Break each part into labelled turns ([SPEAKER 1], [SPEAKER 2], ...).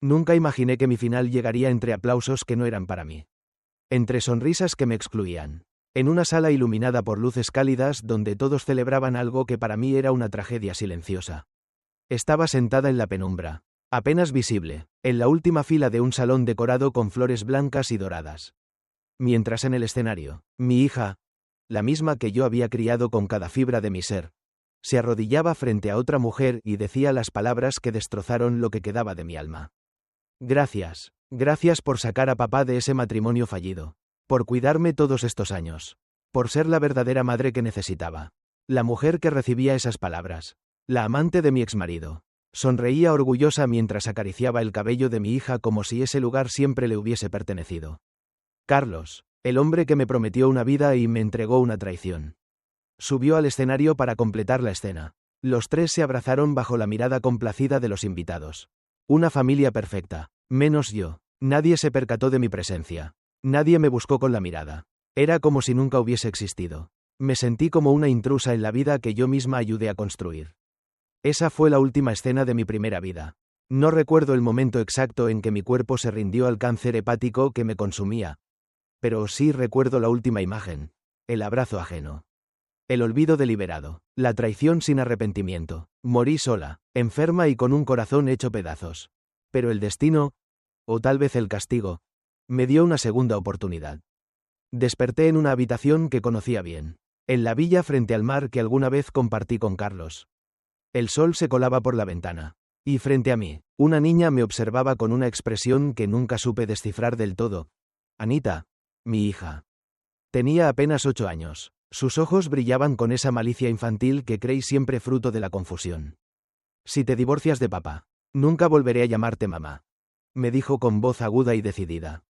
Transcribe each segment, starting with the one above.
[SPEAKER 1] Nunca imaginé que mi final llegaría entre aplausos que no eran para mí. Entre sonrisas que me excluían. En una sala iluminada por luces cálidas donde todos celebraban algo que para mí era una tragedia silenciosa. Estaba sentada en la penumbra, apenas visible, en la última fila de un salón decorado con flores blancas y doradas. Mientras en el escenario, mi hija, la misma que yo había criado con cada fibra de mi ser, se arrodillaba frente a otra mujer y decía las palabras que destrozaron lo que quedaba de mi alma. Gracias, gracias por sacar a papá de ese matrimonio fallido, por cuidarme todos estos años, por ser la verdadera madre que necesitaba, la mujer que recibía esas palabras, la amante de mi exmarido. Sonreía orgullosa mientras acariciaba el cabello de mi hija como si ese lugar siempre le hubiese pertenecido. Carlos, el hombre que me prometió una vida y me entregó una traición. Subió al escenario para completar la escena. Los tres se abrazaron bajo la mirada complacida de los invitados. Una familia perfecta, menos yo. Nadie se percató de mi presencia. Nadie me buscó con la mirada. Era como si nunca hubiese existido. Me sentí como una intrusa en la vida que yo misma ayudé a construir. Esa fue la última escena de mi primera vida. No recuerdo el momento exacto en que mi cuerpo se rindió al cáncer hepático que me consumía. Pero sí recuerdo la última imagen. El abrazo ajeno. El olvido deliberado. La traición sin arrepentimiento. Morí sola, enferma y con un corazón hecho pedazos. Pero el destino, o tal vez el castigo, me dio una segunda oportunidad. Desperté en una habitación que conocía bien. En la villa frente al mar que alguna vez compartí con Carlos. El sol se colaba por la ventana. Y frente a mí, una niña me observaba con una expresión que nunca supe descifrar del todo. Anita, mi hija. Tenía apenas 8 años. Sus ojos brillaban con esa malicia infantil que creí siempre fruto de la confusión. Si te divorcias de papá, nunca volveré a llamarte mamá. Me dijo con voz aguda y decidida.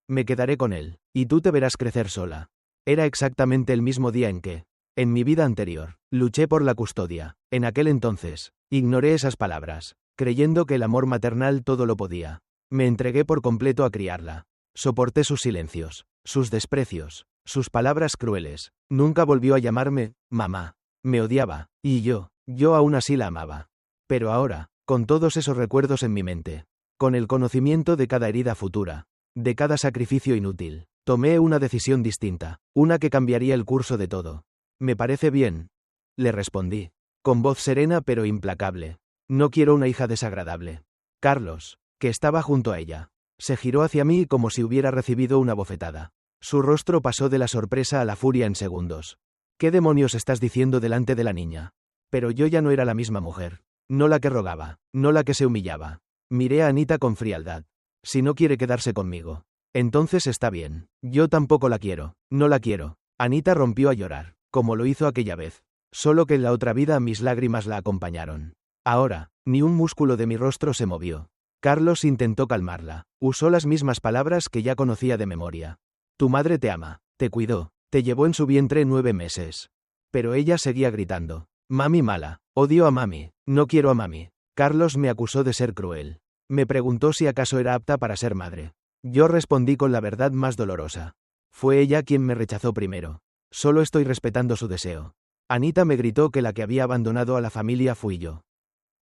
[SPEAKER 1] Me quedaré con él, y tú te verás crecer sola. Era exactamente el mismo día en que, en mi vida anterior, luché por la custodia. En aquel entonces, ignoré esas palabras, creyendo que el amor maternal todo lo podía. Me entregué por completo a criarla. Soporté sus silencios, sus desprecios, sus palabras crueles. Nunca volvió a llamarme mamá. Me odiaba, y yo aún así la amaba. Pero ahora, con todos esos recuerdos en mi mente, con el conocimiento de cada herida futura, de cada sacrificio inútil, tomé una decisión distinta, una que cambiaría el curso de todo. Me parece bien, le respondí, con voz serena pero implacable. No quiero una hija desagradable. Carlos, que estaba junto a ella, se giró hacia mí como si hubiera recibido una bofetada. Su rostro pasó de la sorpresa a la furia en segundos. ¿Qué demonios estás diciendo delante de la niña? Pero yo ya no era la misma mujer. No la que rogaba, no la que se humillaba. Miré a Anita con frialdad. Si no quiere quedarse conmigo, entonces está bien. Yo tampoco la quiero, no la quiero. Anita rompió a llorar, como lo hizo aquella vez. Solo que en la otra vida mis lágrimas la acompañaron. Ahora, ni un músculo de mi rostro se movió. Carlos intentó calmarla. Usó las mismas palabras que ya conocía de memoria. Tu madre te ama, te cuidó, te llevó en su vientre 9 meses. Pero ella seguía gritando. Mami mala, odio a mami, no quiero a mami. Carlos me acusó de ser cruel. Me preguntó si acaso era apta para ser madre. Yo respondí con la verdad más dolorosa. Fue ella quien me rechazó primero. Solo estoy respetando su deseo. Anita me gritó que la que había abandonado a la familia fui yo.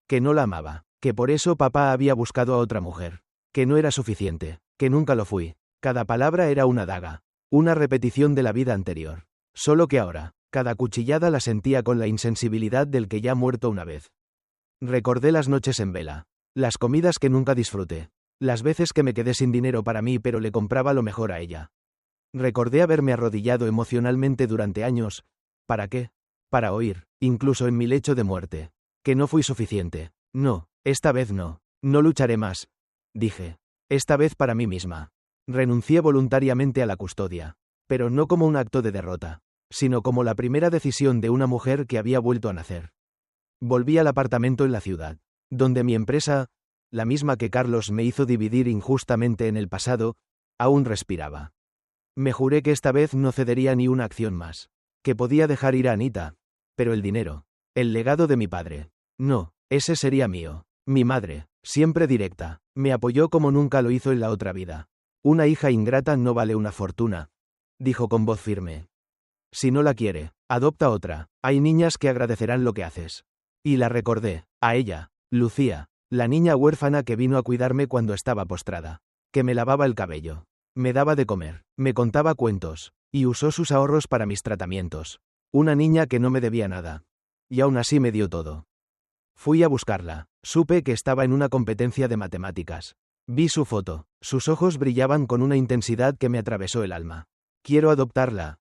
[SPEAKER 1] Que no la amaba, que por eso papá había buscado a otra mujer. Que no era suficiente, que nunca lo fui. Cada palabra era una daga, una repetición de la vida anterior. Solo que ahora, cada cuchillada la sentía con la insensibilidad del que ya ha muerto una vez. Recordé las noches en vela, las comidas que nunca disfruté, las veces que me quedé sin dinero para mí pero le compraba lo mejor a ella. Recordé haberme arrodillado emocionalmente durante años. ¿Para qué? Para oír, incluso en mi lecho de muerte, que no fui suficiente. No, esta vez no. No lucharé más. Dije. Esta vez para mí misma. Renuncié voluntariamente a la custodia. Pero no como un acto de derrota, sino como la primera decisión de una mujer que había vuelto a nacer. Volví al apartamento en la ciudad, donde mi empresa, la misma que Carlos me hizo dividir injustamente en el pasado, aún respiraba. Me juré que esta vez no cedería ni una acción más, que podía dejar ir a Anita, pero el dinero, el legado de mi padre, no, ese sería mío. Mi madre, siempre directa, me apoyó como nunca lo hizo en la otra vida. Una hija ingrata no vale una fortuna, dijo con voz firme. Si no la quiere, adopta otra, hay niñas que agradecerán lo que haces. Y la recordé, a ella, Lucía, La niña huérfana que vino a cuidarme cuando estaba postrada. Que me lavaba el cabello. Me daba de comer. Me contaba cuentos. Y usó sus ahorros para mis tratamientos. Una niña que no me debía nada. Y aún así me dio todo. Fui a buscarla. Supe que estaba en una competencia de matemáticas. Vi su foto. Sus ojos brillaban con una intensidad que me atravesó el alma. Quiero adoptarla.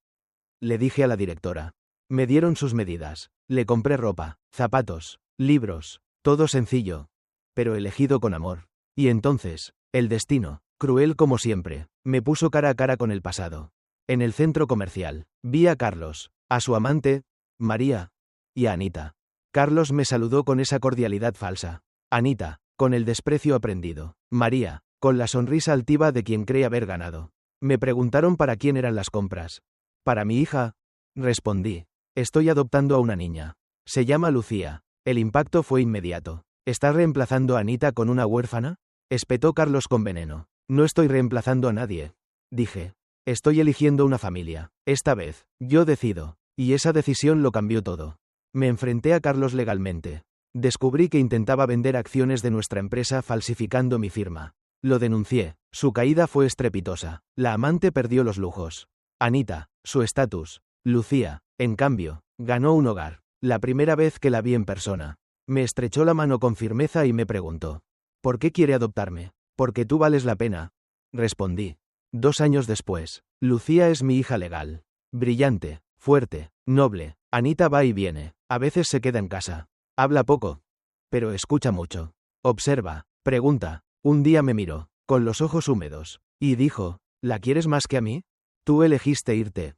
[SPEAKER 1] Le dije a la directora. Me dieron sus medidas. Le compré ropa, zapatos, libros, todo sencillo. Pero elegido con amor. Y entonces, el destino, cruel como siempre, me puso cara a cara con el pasado. En el centro comercial, vi a Carlos, a su amante, María, y a Anita. Carlos me saludó con esa cordialidad falsa. Anita, con el desprecio aprendido. María, con la sonrisa altiva de quien cree haber ganado. Me preguntaron para quién eran las compras. Para mi hija, respondí. Estoy adoptando a una niña. Se llama Lucía. El impacto fue inmediato. ¿Estás reemplazando a Anita con una huérfana? Espetó Carlos con veneno. No estoy reemplazando a nadie. Dije. Estoy eligiendo una familia. Esta vez, yo decido. Y esa decisión lo cambió todo. Me enfrenté a Carlos legalmente. Descubrí que intentaba vender acciones de nuestra empresa falsificando mi firma. Lo denuncié. Su caída fue estrepitosa. La amante perdió los lujos. Anita, su estatus. Lucía, en cambio, ganó un hogar. La primera vez que la vi en persona. Me estrechó la mano con firmeza y me preguntó. ¿Por qué quiere adoptarme? Porque tú vales la pena. Respondí. 2 años después, Lucía es mi hija legal. Brillante, fuerte, noble. Anita va y viene. A veces se queda en casa. Habla poco. Pero escucha mucho. Observa, pregunta. Un día me miró, con los ojos húmedos, y dijo, ¿la quieres más que a mí? Tú elegiste irte.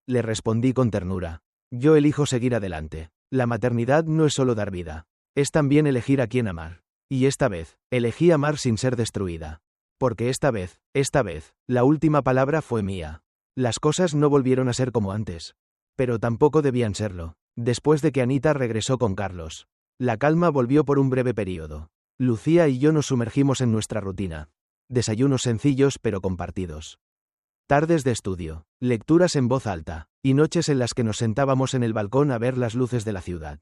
[SPEAKER 1] Le respondí con ternura. Yo elijo seguir adelante. La maternidad no es solo dar vida. Es también elegir a quién amar. Y esta vez, elegí amar sin ser destruida. Porque esta vez, la última palabra fue mía. Las cosas no volvieron a ser como antes. Pero tampoco debían serlo. Después de que Anita regresó con Carlos. La calma volvió por un breve período. Lucía y yo nos sumergimos en nuestra rutina. Desayunos sencillos pero compartidos. Tardes de estudio, lecturas en voz alta, y noches en las que nos sentábamos en el balcón a ver las luces de la ciudad.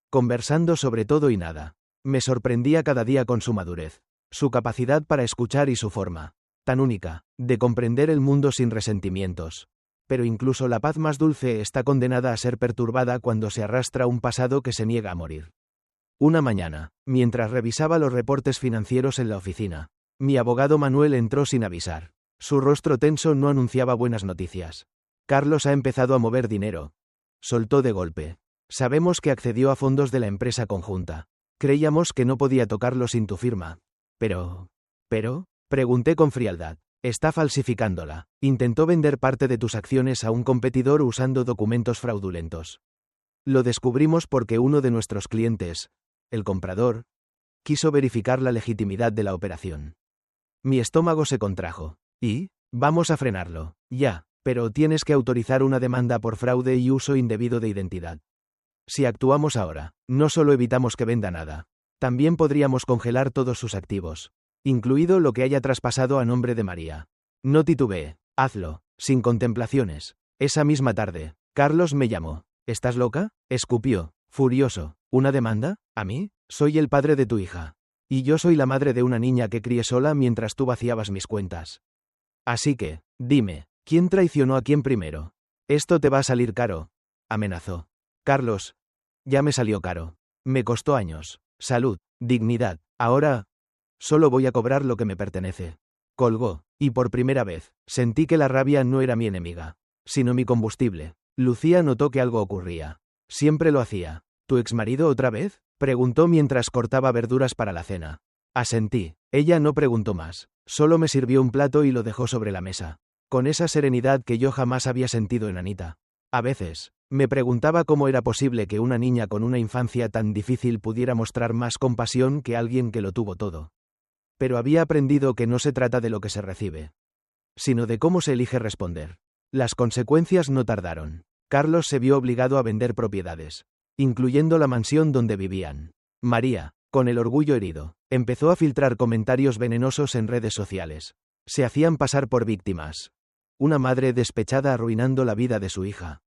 [SPEAKER 1] Conversando sobre todo y nada. Me sorprendía cada día con su madurez, su capacidad para escuchar y su forma, tan única, de comprender el mundo sin resentimientos. Pero incluso la paz más dulce está condenada a ser perturbada cuando se arrastra un pasado que se niega a morir. Una mañana, mientras revisaba los reportes financieros en la oficina, mi abogado Manuel entró sin avisar. Su rostro tenso no anunciaba buenas noticias. Carlos ha empezado a mover dinero. Soltó de golpe. Sabemos que accedió a fondos de la empresa conjunta. Creíamos que no podía tocarlo sin tu firma. ¿Pero? Pregunté con frialdad. Está falsificándola. Intentó vender parte de tus acciones a un competidor usando documentos fraudulentos. Lo descubrimos porque uno de nuestros clientes, el comprador, quiso verificar la legitimidad de la operación. Mi estómago se contrajo. ¿Y? Vamos a frenarlo. Ya, pero tienes que autorizar una demanda por fraude y uso indebido de identidad. Si actuamos ahora, no solo evitamos que venda nada, también podríamos congelar todos sus activos, incluido lo que haya traspasado a nombre de María. No titubee, hazlo, sin contemplaciones. Esa misma tarde, Carlos me llamó. ¿Estás loca? Escupió, furioso. ¿Una demanda? ¿A mí? Soy el padre de tu hija. Y yo soy la madre de una niña que crié sola mientras tú vaciabas mis cuentas. Así que, dime, ¿quién traicionó a quién primero? Esto te va a salir caro, amenazó. Carlos, ya me salió caro. Me costó años, salud, dignidad. Ahora, solo voy a cobrar lo que me pertenece. Colgó, y por primera vez, sentí que la rabia no era mi enemiga, sino mi combustible. Lucía notó que algo ocurría. Siempre lo hacía. ¿Tu exmarido otra vez? Preguntó mientras cortaba verduras para la cena. Asentí. Ella no preguntó más. Solo me sirvió un plato y lo dejó sobre la mesa. Con esa serenidad que yo jamás había sentido en Anita. A veces, me preguntaba cómo era posible que una niña con una infancia tan difícil pudiera mostrar más compasión que alguien que lo tuvo todo. Pero había aprendido que no se trata de lo que se recibe, sino de cómo se elige responder. Las consecuencias no tardaron. Carlos se vio obligado a vender propiedades, incluyendo la mansión donde vivían. María, con el orgullo herido, empezó a filtrar comentarios venenosos en redes sociales. Se hacían pasar por víctimas. Una madre despechada arruinando la vida de su hija.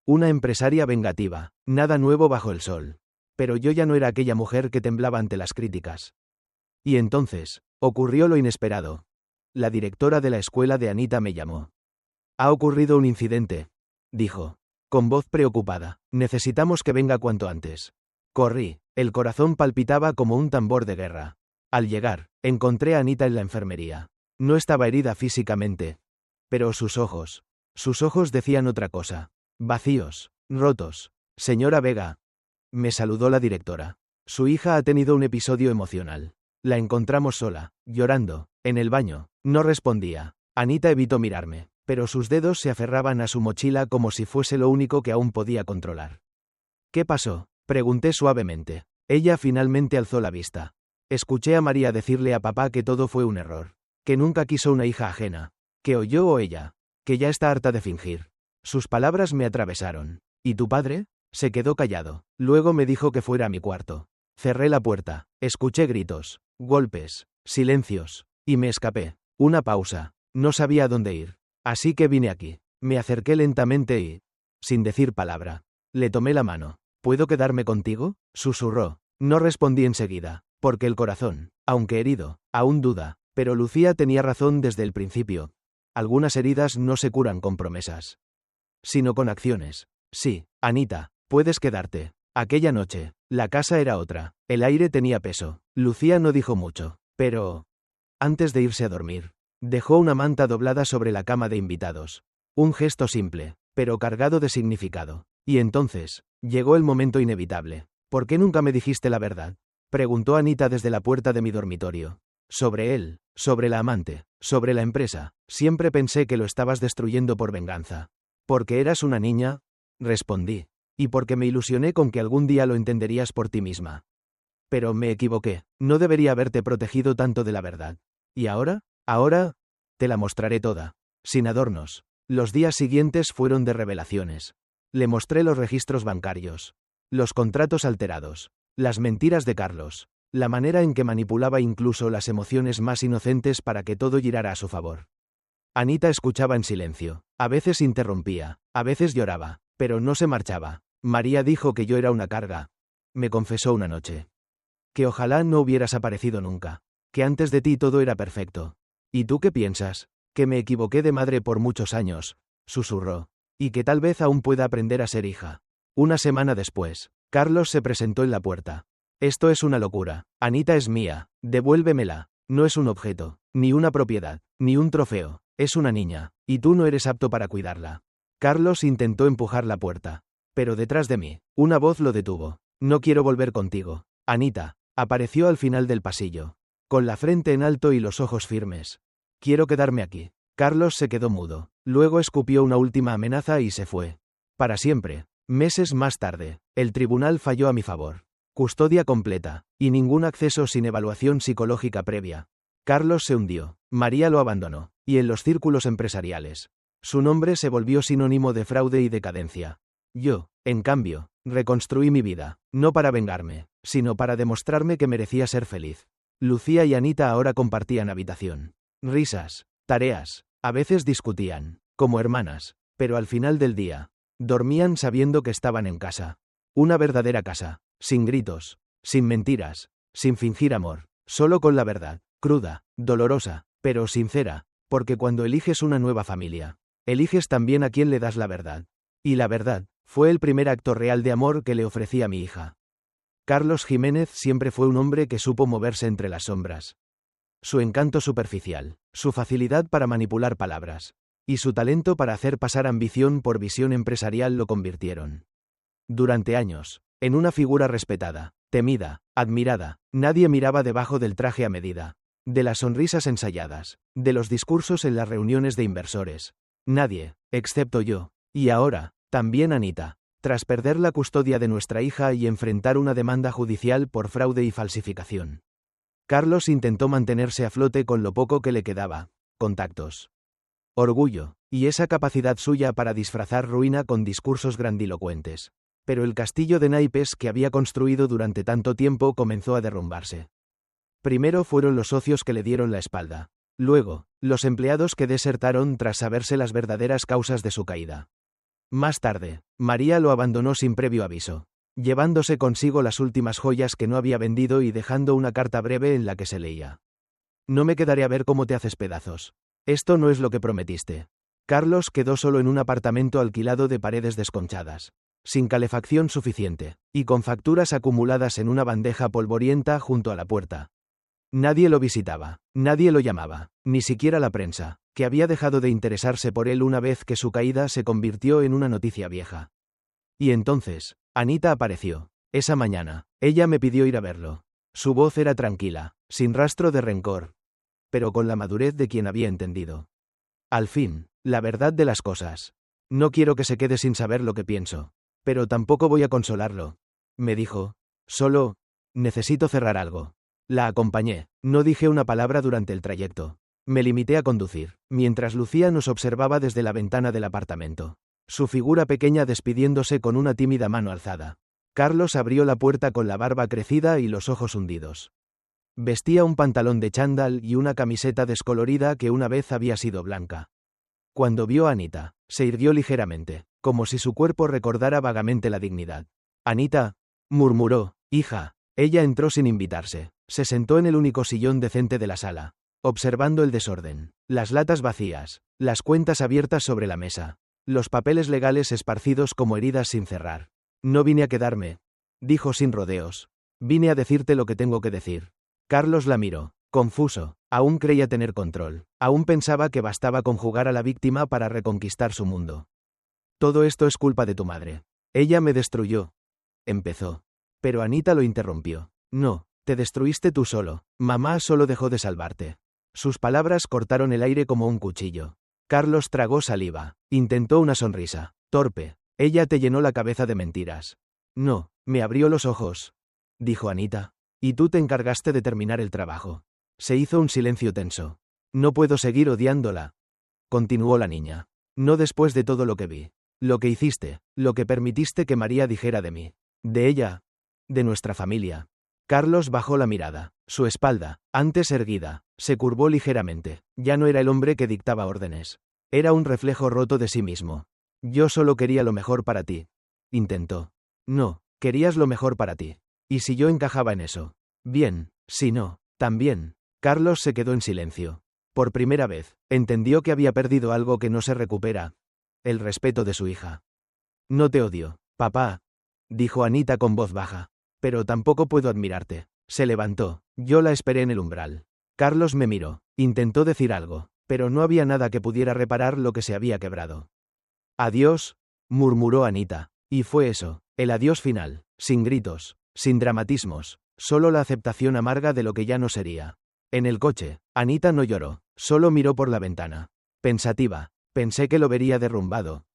[SPEAKER 1] Una empresaria vengativa. Nada nuevo bajo el sol. Pero yo ya no era aquella mujer que temblaba ante las críticas. Y entonces, ocurrió lo inesperado. La directora de la escuela de Anita me llamó. «Ha ocurrido un incidente», dijo, con voz preocupada. «Necesitamos que venga cuanto antes». Corrí, el corazón palpitaba como un tambor de guerra. Al llegar, encontré a Anita en la enfermería. No estaba herida físicamente. Pero sus ojos decían otra cosa. Vacíos, rotos. «Señora Vega». Me saludó la directora. «Su hija ha tenido un episodio emocional. La encontramos sola, llorando, en el baño». No respondía. Anita evitó mirarme, pero sus dedos se aferraban a su mochila como si fuese lo único que aún podía controlar. «¿Qué pasó?», pregunté suavemente. Ella finalmente alzó la vista. Escuché a María decirle a papá que todo fue un error, que nunca quiso una hija ajena, que o yo o ella, que ya está harta de fingir. Sus palabras me atravesaron. «¿Y tu padre?». Se quedó callado. Luego me dijo que fuera a mi cuarto. Cerré la puerta. Escuché gritos, golpes, silencios, y me escapé. Una pausa. No sabía a dónde ir. Así que vine aquí. Me acerqué lentamente y, sin decir palabra, le tomé la mano. «¿Puedo quedarme contigo?», susurró. No respondí enseguida, porque el corazón, aunque herido, aún duda, pero Lucía tenía razón desde el principio. Algunas heridas no se curan con promesas, sino con acciones. «Sí, Anita, puedes quedarte». Aquella noche, la casa era otra. El aire tenía peso. Lucía no dijo mucho, pero, antes de irse a dormir, dejó una manta doblada sobre la cama de invitados. Un gesto simple, pero cargado de significado. Y entonces, llegó el momento inevitable. «¿Por qué nunca me dijiste la verdad?», preguntó Anita desde la puerta de mi dormitorio. «Sobre él, sobre la amante, sobre la empresa. Siempre pensé que lo estabas destruyendo por venganza». «Porque eras una niña», respondí. «Y porque me ilusioné con que algún día lo entenderías por ti misma. Pero me equivoqué. No debería haberte protegido tanto de la verdad. ¿Y ahora? Ahora, te la mostraré toda. Sin adornos». Los días siguientes fueron de revelaciones. Le mostré los registros bancarios, los contratos alterados, las mentiras de Carlos, la manera en que manipulaba incluso las emociones más inocentes para que todo girara a su favor. Anita escuchaba en silencio. A veces interrumpía, a veces lloraba, pero no se marchaba. María dijo que yo era una carga. Me confesó una noche. Que ojalá no hubieras aparecido nunca. Que antes de ti todo era perfecto. «¿Y tú qué piensas?». «Que me equivoqué de madre por muchos años», susurró. «Y que tal vez aún pueda aprender a ser hija». Una semana después, Carlos se presentó en la puerta. «Esto es una locura. Anita es mía. Devuélvemela. No es un objeto, ni una propiedad, ni un trofeo. Es una niña, y tú no eres apto para cuidarla». Carlos intentó empujar la puerta, pero detrás de mí, una voz lo detuvo. «No quiero volver contigo». Anita apareció al final del pasillo, con la frente en alto y los ojos firmes. «Quiero quedarme aquí». Carlos se quedó mudo. Luego escupió una última amenaza y se fue. Para siempre. Meses más tarde, el tribunal falló a mi favor. Custodia completa, y ningún acceso sin evaluación psicológica previa. Carlos se hundió. María lo abandonó. Y en los círculos empresariales, su nombre se volvió sinónimo de fraude y decadencia. Yo, en cambio, reconstruí mi vida, no para vengarme, sino para demostrarme que merecía ser feliz. Lucía y Anita ahora compartían habitación. Risas, tareas, a veces discutían, como hermanas, pero al final del día, dormían sabiendo que estaban en casa. Una verdadera casa, sin gritos, sin mentiras, sin fingir amor, solo con la verdad, cruda, dolorosa, pero sincera, porque cuando eliges una nueva familia, eliges también a quién le das la verdad. Y la verdad, fue el primer acto real de amor que le ofrecí a mi hija. Carlos Jiménez siempre fue un hombre que supo moverse entre las sombras. Su encanto superficial, su facilidad para manipular palabras, y su talento para hacer pasar ambición por visión empresarial lo convirtieron, durante años, en una figura respetada, temida, admirada. Nadie miraba debajo del traje a medida, de las sonrisas ensayadas, de los discursos en las reuniones de inversores. Nadie, excepto yo, y ahora, también Anita, tras perder la custodia de nuestra hija y enfrentar una demanda judicial por fraude y falsificación. Carlos intentó mantenerse a flote con lo poco que le quedaba, contactos, orgullo, y esa capacidad suya para disfrazar ruina con discursos grandilocuentes. Pero el castillo de naipes que había construido durante tanto tiempo comenzó a derrumbarse. Primero fueron los socios que le dieron la espalda. Luego, los empleados que desertaron tras saberse las verdaderas causas de su caída. Más tarde, María lo abandonó sin previo aviso. llevándose consigo las últimas joyas que no había vendido y dejando una carta breve en la que se leía: «No me quedaré a ver cómo te haces pedazos. Esto no es lo que prometiste». Carlos quedó solo en un apartamento alquilado de paredes desconchadas, sin calefacción suficiente, y con facturas acumuladas en una bandeja polvorienta junto a la puerta. Nadie lo visitaba, nadie lo llamaba, ni siquiera la prensa, que había dejado de interesarse por él una vez que su caída se convirtió en una noticia vieja. Y entonces, Anita apareció. Esa mañana, ella me pidió ir a verlo. Su voz era tranquila, sin rastro de rencor, pero con la madurez de quien había entendido. Al fin, la verdad de las cosas. No quiero que se quede sin saber lo que pienso, pero tampoco voy a consolarlo, me dijo. Solo, necesito cerrar algo. La acompañé, no dije una palabra durante el trayecto. Me limité a conducir, mientras Lucía nos observaba desde la ventana del apartamento. Su figura pequeña despidiéndose con una tímida mano alzada. Carlos abrió la puerta con la barba crecida y los ojos hundidos. Vestía un pantalón de chándal y una camiseta descolorida que una vez había sido blanca. Cuando vio a Anita, se irguió ligeramente, como si su cuerpo recordara vagamente la dignidad. «Anita», murmuró, «hija». Ella entró sin invitarse. Se sentó en el único sillón decente de la sala, observando el desorden, las latas vacías, las cuentas abiertas sobre la mesa, los papeles legales esparcidos como heridas sin cerrar. «No vine a quedarme», dijo sin rodeos. «Vine a decirte lo que tengo que decir». Carlos la miró, confuso. Aún creía tener control. Aún pensaba que bastaba con jugar a la víctima para reconquistar su mundo. «Todo esto es culpa de tu madre. Ella me destruyó», empezó. Pero Anita lo interrumpió. «No, te destruiste tú solo. Mamá solo dejó de salvarte». Sus palabras cortaron el aire como un cuchillo. Carlos tragó saliva. Intentó una sonrisa. «Torpe. Ella te llenó la cabeza de mentiras». «No, me abrió los ojos», dijo Anita. «Y tú te encargaste de terminar el trabajo». Se hizo un silencio tenso. «No puedo seguir odiándola», continuó la niña. «No después de todo lo que vi. Lo que hiciste, lo que permitiste que María dijera de mí. De ella. De nuestra familia». Carlos bajó la mirada. Su espalda, antes erguida, se curvó ligeramente. Ya no era el hombre que dictaba órdenes. Era un reflejo roto de sí mismo. «Yo solo quería lo mejor para ti», intentó. «No, querías lo mejor para ti. ¿Y si yo encajaba en eso? Bien, si no, también». Carlos se quedó en silencio. Por primera vez, entendió que había perdido algo que no se recupera: el respeto de su hija. «No te odio, papá», dijo Anita con voz baja. «Pero tampoco puedo admirarte». Se levantó. Yo la esperé en el umbral. Carlos me miró. Intentó decir algo, pero no había nada que pudiera reparar lo que se había quebrado. «Adiós», murmuró Anita. Y fue eso, el adiós final, sin gritos, sin dramatismos, solo la aceptación amarga de lo que ya no sería. En el coche, Anita no lloró, solo miró por la ventana. Pensativa. «Pensé que lo vería derrumbado»,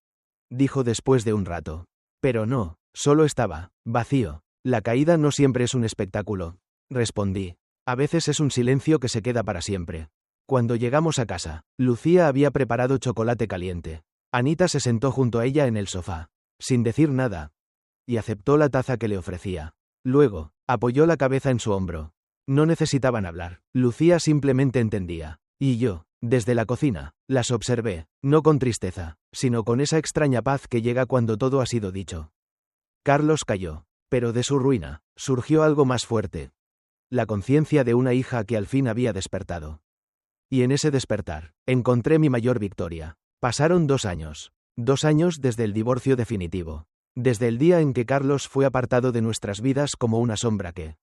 [SPEAKER 1] dijo después de un rato. Pero no, solo estaba vacío. «La caída no siempre es un espectáculo», respondí. «A veces es un silencio que se queda para siempre». Cuando llegamos a casa, Lucía había preparado chocolate caliente. Anita se sentó junto a ella en el sofá, sin decir nada, y aceptó la taza que le ofrecía. Luego, apoyó la cabeza en su hombro. No necesitaban hablar. Lucía simplemente entendía. Y yo, desde la cocina, las observé, no con tristeza, sino con esa extraña paz que llega cuando todo ha sido dicho. Carlos cayó, pero de su ruina, surgió algo más fuerte. La conciencia de una hija que al fin había despertado. Y en ese despertar, encontré mi mayor victoria. Pasaron 2 años. 2 años desde el divorcio definitivo. Desde el día en que Carlos fue apartado de nuestras vidas como una sombra que,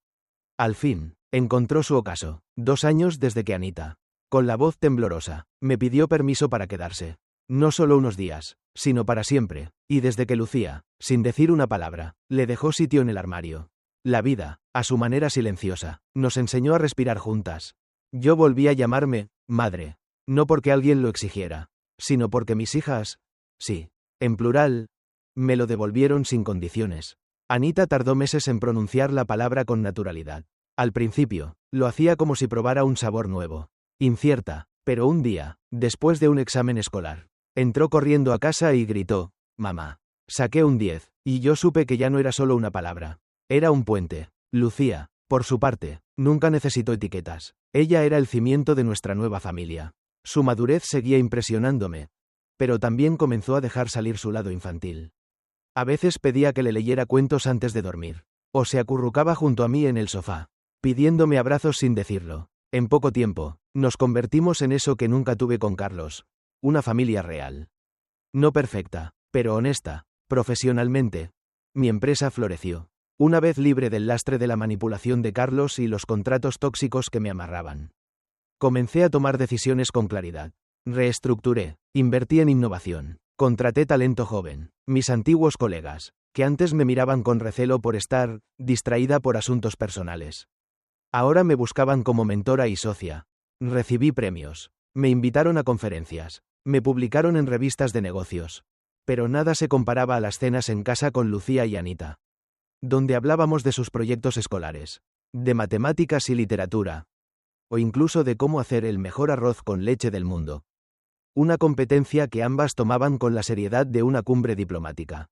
[SPEAKER 1] al fin, encontró su ocaso. 2 años desde que Anita, con la voz temblorosa, me pidió permiso para quedarse. No solo unos días, sino para siempre. Y desde que Lucía, sin decir una palabra, le dejó sitio en el armario. La vida, a su manera silenciosa, nos enseñó a respirar juntas. Yo volví a llamarme madre, no porque alguien lo exigiera, sino porque mis hijas, sí, en plural, me lo devolvieron sin condiciones. Anita tardó meses en pronunciar la palabra con naturalidad. Al principio, lo hacía como si probara un sabor nuevo. Incierta, pero un día, después de un examen escolar, entró corriendo a casa y gritó: «Mamá». Saqué un 10, y yo supe que ya no era solo una palabra. Era un puente. Lucía, por su parte, nunca necesitó etiquetas. Ella era el cimiento de nuestra nueva familia. Su madurez seguía impresionándome, pero también comenzó a dejar salir su lado infantil. A veces pedía que le leyera cuentos antes de dormir. O se acurrucaba junto a mí en el sofá, pidiéndome abrazos sin decirlo. En poco tiempo, nos convertimos en eso que nunca tuve con Carlos. Una familia real. No perfecta, pero honesta. Profesionalmente, mi empresa floreció. Una vez libre del lastre de la manipulación de Carlos y los contratos tóxicos que me amarraban. Comencé a tomar decisiones con claridad. Reestructuré, invertí en innovación, contraté talento joven, mis antiguos colegas, que antes me miraban con recelo por estar distraída por asuntos personales. Ahora me buscaban como mentora y socia. Recibí premios, me invitaron a conferencias, me publicaron en revistas de negocios. Pero nada se comparaba a las cenas en casa con Lucía y Anita, donde hablábamos de sus proyectos escolares, de matemáticas y literatura, o incluso de cómo hacer el mejor arroz con leche del mundo. Una competencia que ambas tomaban con la seriedad de una cumbre diplomática.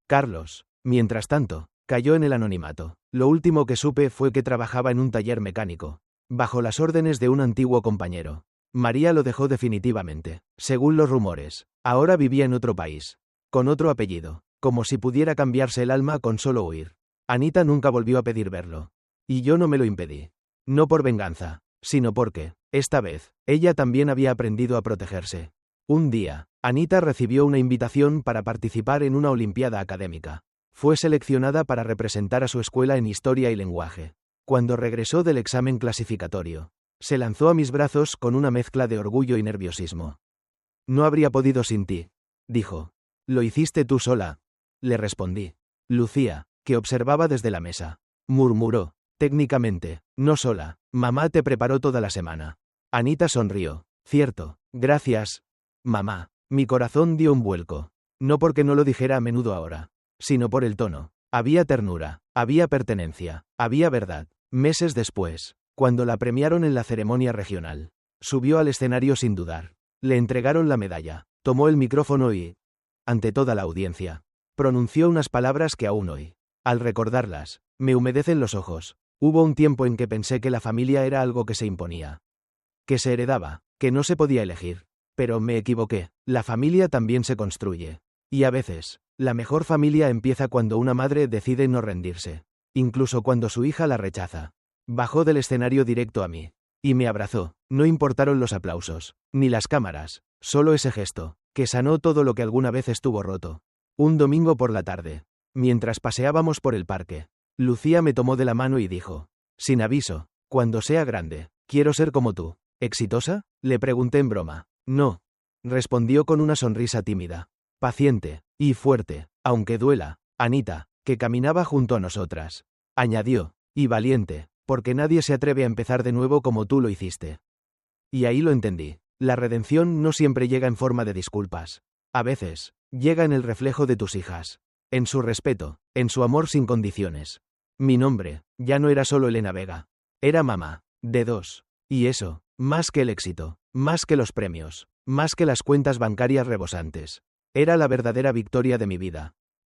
[SPEAKER 1] Carlos, mientras tanto, cayó en el anonimato. Lo último que supe fue que trabajaba en un taller mecánico, bajo las órdenes de un antiguo compañero. María lo dejó definitivamente, según los rumores. Ahora vivía en otro país, con otro apellido, como si pudiera cambiarse el alma con solo huir. Anita nunca volvió a pedir verlo. Y yo no me lo impedí. No por venganza, sino porque, esta vez, ella también había aprendido a protegerse. Un día, Anita recibió una invitación para participar en una olimpiada académica. Fue seleccionada para representar a su escuela en historia y lenguaje. Cuando regresó del examen clasificatorio, se lanzó a mis brazos con una mezcla de orgullo y nerviosismo. No habría podido sin ti, dijo. Lo hiciste tú sola, le respondí. Lucía, que observaba desde la mesa, murmuró. Técnicamente, no sola, mamá te preparó toda la semana. Anita sonrió. Cierto, gracias, mamá. Mi corazón dio un vuelco. No porque no lo dijera a menudo ahora, sino por el tono. Había ternura, había pertenencia, había verdad. Meses después, cuando la premiaron en la ceremonia regional, subió al escenario sin dudar. Le entregaron la medalla, tomó el micrófono y, ante toda la audiencia, pronunció unas palabras que aún hoy, al recordarlas, me humedecen los ojos. Hubo un tiempo en que pensé que la familia era algo que se imponía, que se heredaba, que no se podía elegir. Pero me equivoqué, la familia también se construye. Y a veces, la mejor familia empieza cuando una madre decide no rendirse, incluso cuando su hija la rechaza. Bajó del escenario directo a mí, y me abrazó. No importaron los aplausos, ni las cámaras, solo ese gesto, que sanó todo lo que alguna vez estuvo roto. Un domingo por la tarde, mientras paseábamos por el parque, Lucía me tomó de la mano y dijo, sin aviso, cuando sea grande, quiero ser como tú. ¿Exitosa?, le pregunté en broma. No, respondió con una sonrisa tímida, paciente, y fuerte, aunque duela. Anita, que caminaba junto a nosotras, añadió, y valiente, porque nadie se atreve a empezar de nuevo como tú lo hiciste. Y ahí lo entendí. La redención no siempre llega en forma de disculpas. A veces, llega en el reflejo de tus hijas, en su respeto, en su amor sin condiciones. Mi nombre, ya no era solo Elena Vega. Era mamá, de dos. Y eso, más que el éxito, más que los premios, más que las cuentas bancarias rebosantes, era la verdadera victoria de mi vida.